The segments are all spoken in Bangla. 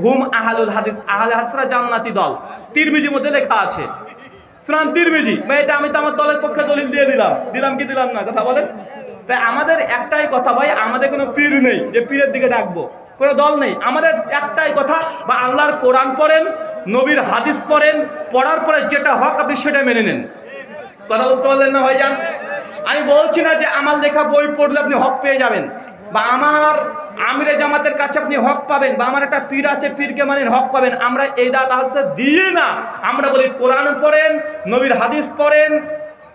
হুম আহলুল হাদিস, আহলে হাদিসরা জান্নাতি দল। তিরমিজির মধ্যে লেখা আছে, সুনান তিরমিজি। এটা আমি তো আমার দলের পক্ষে দলিল দিয়ে দিলাম কি দিলাম না, কথা বলেন। তাই আমাদের একটাই কথা ভাই, আমাদের কোনো পীর নেই যে পীরের দিকে ডাকবো, কোনো দল নেই। আমাদের একটাই কথা, বা আল্লাহর কোরআন পড়েন, নবীর হাদিস পড়েন, পড়ার পরে যেটা হক আপনি সেটা মেনে নেন। কথা বুঝতে পারলেন না ভাইজান? আমি বলছি না যে আমার লেখা বই পড়লে আপনি হক পেয়ে যাবেন, বা আমার আমিরে জামাতের কাছে আপনি হক পাবেন, বা আমার একটা পীর আছে পীরকে মানেন হক পাবেন। আমরা এই দাঁত আলসা দিয়ে না, আমরা বলি কোরআন পড়েন, নবীর হাদিস পড়েন,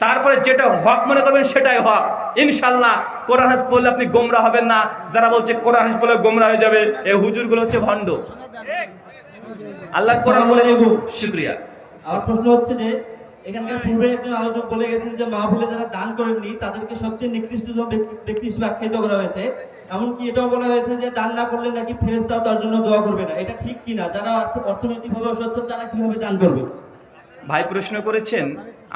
তারপরে যেটা হক মনে করবেন সেটাই হক। ইনশাল্লাহ কোরআন হাদিস পড়লে আপনি গোমরা হবেন না। যারা বলছে কোরআন হাদিস পড়লে গোমরা হয়ে যাবে, এই হুজুরগুলো হচ্ছে ভণ্ড। আল্লাহ কোরআন বলে শুকরিয়া। আমার প্রশ্ন হচ্ছে যে এখানকার পূর্বে একজন আলোচক বলে গেছেন যে মাহফিলে যারা দান করেননি তাদেরকে সবচেয়ে নিকৃষ্টতম ব্যক্তি হিসেবে আখ্যায়িত করা হয়েছে। এমনকি এটাও বলা হয়েছে যে দান না করলে নাকি ফেরেশতাও তার জন্য দোয়া করবে না। এটা ঠিক কিনা? যারা অর্থনৈতিকভাবে অসচ্ছল তারা কিভাবে দান করবে? ভাই প্রশ্ন করেছেন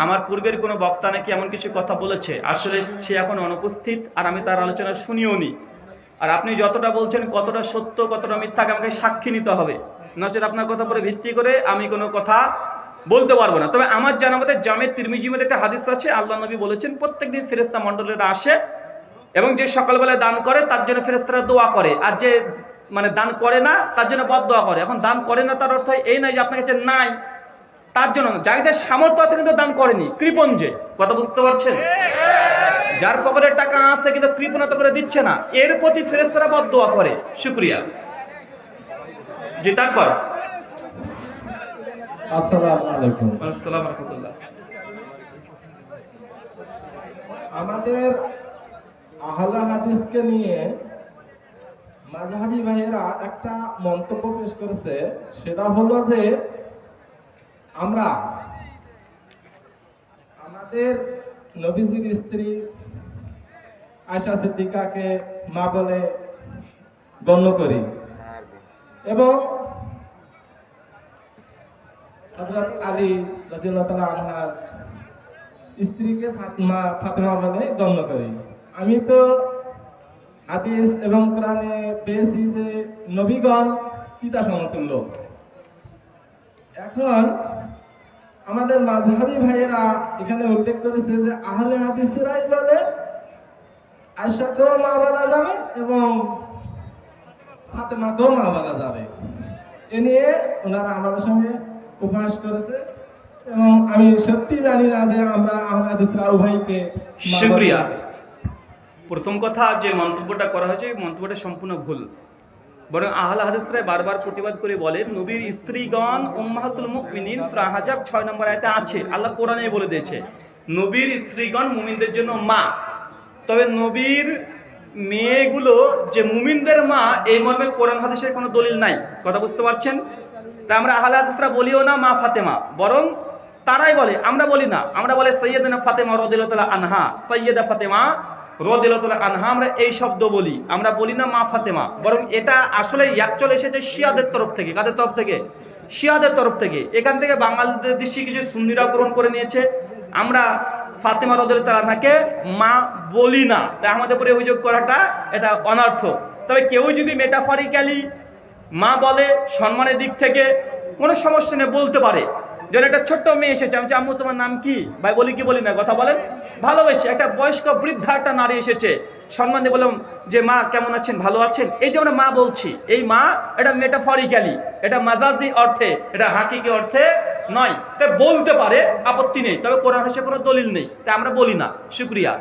আমার পূর্বের কোনো বক্তা নাকি এমন কিছু কথা বলেছে। আসলে সে এখন অনুপস্থিত, আর আমি তার আলোচনা শুনিও নি। আর আপনি যতটা বলছেন কতটা সত্য কতটা মিথ্যা আমাকে সাক্ষী নিতে হবে, নচেত আপনার কথা পরে ভিত্তি করে আমি কোনো কথা বলতে পারবো না। তবে আমার জানা মতে জামে তিরমিজির মধ্যে একটা হাদিস আছে, আল্লাহ নবী বলেছেন প্রত্যেকদিন ফেরেশতা মণ্ডলীরা আসে এবং যে সকালবেলায় দান করে তার জন্য ফেরেশতারা দোয়া করে, আর যে মানে দান করে না তার জন্য বদদোয়া করে। এখন দান করে না তার অর্থ এই নয় যে আপনার কাছে নাই, তার জন্য যার যার সামর্থ্য আছে কিন্তু দান করেনি, কৃপণ। কথা বুঝতে পারছেন? যার পকেটের টাকা আছে কিন্তু কৃপণতা করে দিচ্ছে না, এর প্রতি ফেরেশতারা বদদোয়া করে। শুকরিয়া। জি, তারপর আসসালামু আলাইকুম। আসসালামু রাহমাতুল্লাহ। আমাদের আহলে হাদিসকে নিয়ে মাযহাবী ভাইয়েরা একটা মন্তব্য পেশ করেছে, সেটা হলো যে আমরা আমাদের নবীজির স্ত্রী আয়েশা সিদ্দিকাকে মা বলে গণ্য করি এবং হযরত আলী রাদিয়াল্লাহু তাআলা আনহার স্ত্রীকে ফাতেমা বলে গণ্য করি। আমি তো হাদিস এবং কোরআনে পেয়েছি যে নবীগণ পিতা সমতুল্য। এখন আমাদের মাযহাবী ভাইয়েরা এখানে উল্লেখ করেছে যে আহলে হাদিসরাই বলে আয়েশাকেও মা বলা যাবে এবং ফাতেমাকেও মা বলা যাবে। এ নিয়ে ওনারা আমাদের সঙ্গে উপহাস করেছে এবং আমি সত্যি জানি না যে আমরা আহলে হাদিসরা উভয়কে। শুকরিয়া। প্রথম কথা, যে মন্তব্যটা করা হয়েছে এই মন্তব্যটা সম্পূর্ণ ভুল। বরং আহলে হাদিসরা বারবার প্রতিবাদ করে বলেন নবীর স্ত্রীগণ উম্মাহাতুল মুমিনিন সূরা আহজাব 6 নম্বর আয়াতে আছে, আল্লাহ কোরআনে বলে দিয়েছে নবীর স্ত্রীগণ মুমিনদের জন্য মা। তবে নবীর মেয়েগুলো যে মুমিনদের মা এই মর্মে কোরআন হাদিসের কোনো দলিল নাই। কথা বুঝতে পারছেন? তা আমরা আহলে হাদিসরা বলিও না মা ফাতেমা, বরং তারাই বলে, আমরা বলি না। আমরা বলে সাইয়্যিদানা ফাতেমা রাদিয়াল্লাহু তাআলা আনহা, সাইয়্যিদা ফাতেমা রাদিয়াল্লাহু তাআলা আনহা, আমরা এই শব্দ বলি, আমরা বলি না মা ফাতেমা। বরং এটা আসলে চলে এসেছে শিয়াদের তরফ থেকে। কাদের তরফ থেকে? শিয়াদের তরফ থেকে। এখান থেকে বাংলাদেশি কিছু সুন্নিরা গ্রহণ করে নিয়েছে। আমরা ফাতেমা রাদিয়াল্লাহু তাআলা আনহাকে মা বলি না, তাই আমাদের উপরে অভিযোগ করাটা এটা অনর্থ। তবে কেউ যদি মেটাফরিক্যালি মা বলে সম্মানের দিক থেকে কোনো সমস্যা নেই, বলতে পারে। যেন একটা ছোট্ট মেয়ে এসেছে, আমি আম্মু তোমার নাম কি ভাই, বলি কি বলি না? কথা বলেন। ভালোবেসে একটা বয়স্ক বৃদ্ধা একটা নারী এসেছে, সম্মান দিয়ে বললাম যে মা কেমন আছেন, ভালো আছেন। এই যে আমরা মা বলছি, এই মা এটা মেটাফরিক্যালি, এটা মাজাজি অর্থে, এটা হাকিকি অর্থে নয়। তাই বলতে পারে, আপত্তি নেই। তবে কোরআন হাদিসে কোনো দলিল নেই, তাই আমরা বলি না। শুকরিয়া।